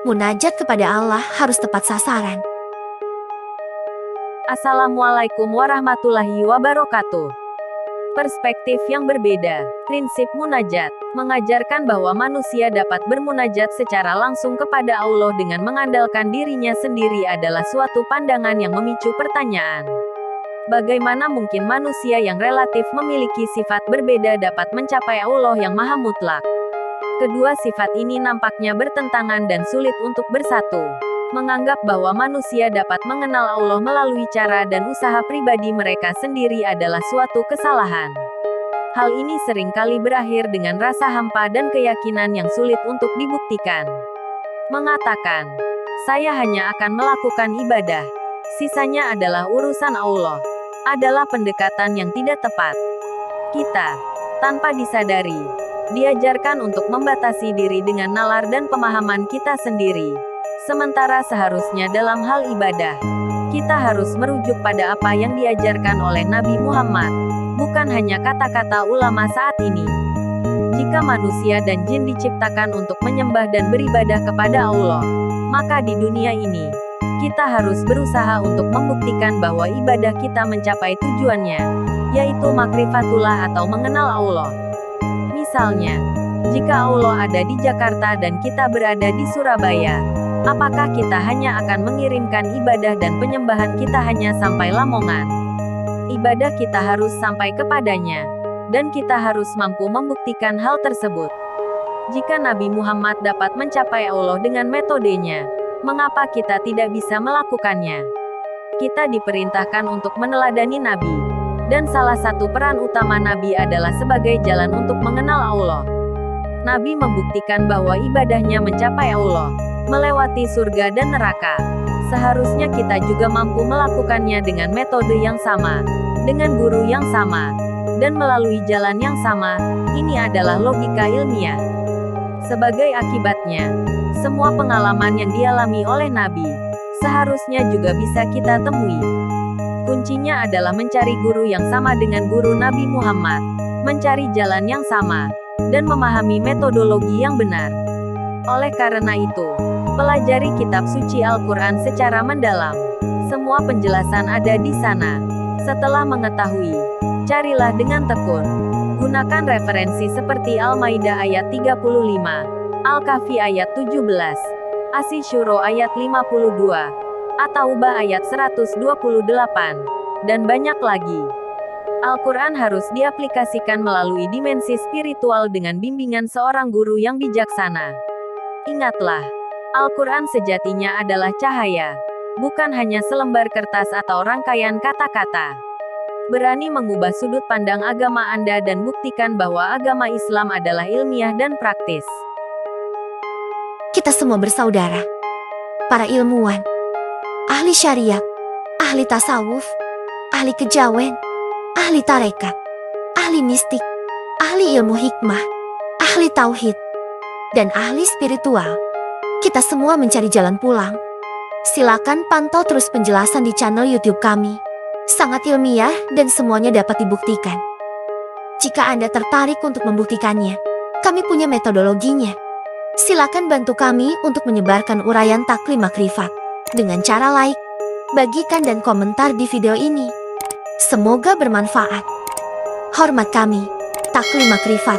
Munajat kepada Allah harus tepat sasaran. Assalamualaikum warahmatullahi wabarakatuh. Perspektif yang berbeda. Prinsip munajat mengajarkan bahwa manusia dapat bermunajat secara langsung kepada Allah dengan mengandalkan dirinya sendiri adalah suatu pandangan yang memicu pertanyaan. Bagaimana mungkin manusia yang relatif memiliki sifat berbeda dapat mencapai Allah yang maha mutlak? Kedua sifat ini nampaknya bertentangan dan sulit untuk bersatu. Menganggap bahwa manusia dapat mengenal Allah melalui cara dan usaha pribadi mereka sendiri adalah suatu kesalahan. Hal ini seringkali berakhir dengan rasa hampa dan keyakinan yang sulit untuk dibuktikan. Mengatakan, "Saya hanya akan melakukan ibadah, sisanya adalah urusan Allah," adalah pendekatan yang tidak tepat. Kita, tanpa disadari, diajarkan untuk membatasi diri dengan nalar dan pemahaman kita sendiri. Sementara seharusnya dalam hal ibadah, kita harus merujuk pada apa yang diajarkan oleh Nabi Muhammad, bukan hanya kata-kata ulama saat ini. Jika manusia dan jin diciptakan untuk menyembah dan beribadah kepada Allah, maka di dunia ini, kita harus berusaha untuk membuktikan bahwa ibadah kita mencapai tujuannya, yaitu makrifatullah atau mengenal Allah. Misalnya, jika Allah ada di Jakarta dan kita berada di Surabaya, apakah kita hanya akan mengirimkan ibadah dan penyembahan kita hanya sampai Lamongan? Ibadah kita harus sampai kepadanya, dan kita harus mampu membuktikan hal tersebut. Jika Nabi Muhammad dapat mencapai Allah dengan metodenya, mengapa kita tidak bisa melakukannya? Kita diperintahkan untuk meneladani Nabi. Dan salah satu peran utama Nabi adalah sebagai jalan untuk mengenal Allah. Nabi membuktikan bahwa ibadahnya mencapai Allah, melewati surga dan neraka. Seharusnya kita juga mampu melakukannya dengan metode yang sama, dengan guru yang sama, dan melalui jalan yang sama. Ini adalah logika ilmiah. Sebagai akibatnya, semua pengalaman yang dialami oleh Nabi, seharusnya juga bisa kita temui. Kuncinya adalah mencari guru yang sama dengan guru Nabi Muhammad, mencari jalan yang sama, dan memahami metodologi yang benar. Oleh karena itu, pelajari kitab suci Al-Quran secara mendalam. Semua penjelasan ada di sana. Setelah mengetahui, carilah dengan tekun. Gunakan referensi seperti Al-Maidah ayat 35, Al-Kahfi ayat 17, Asy-Syura ayat 52, At-Taubah ayat 128, dan banyak lagi. Al-Quran harus diaplikasikan melalui dimensi spiritual dengan bimbingan seorang guru yang bijaksana. Ingatlah, Al-Quran sejatinya adalah cahaya, bukan hanya selembar kertas atau rangkaian kata-kata. Berani mengubah sudut pandang agama Anda dan buktikan bahwa agama Islam adalah ilmiah dan praktis. Kita semua bersaudara. Para ilmuwan, ahli syariat, ahli tasawuf, ahli kejawen, ahli tarekat, ahli mistik, ahli ilmu hikmah, ahli tauhid, dan ahli spiritual. Kita semua mencari jalan pulang. Silakan pantau terus penjelasan di channel YouTube kami. Sangat ilmiah dan semuanya dapat dibuktikan. Jika Anda tertarik untuk membuktikannya, kami punya metodologinya. Silakan bantu kami untuk menyebarkan uraian taklim makrifat dengan cara like, bagikan dan komentar di video ini. Semoga bermanfaat. Hormat kami, Taklim Makrifat.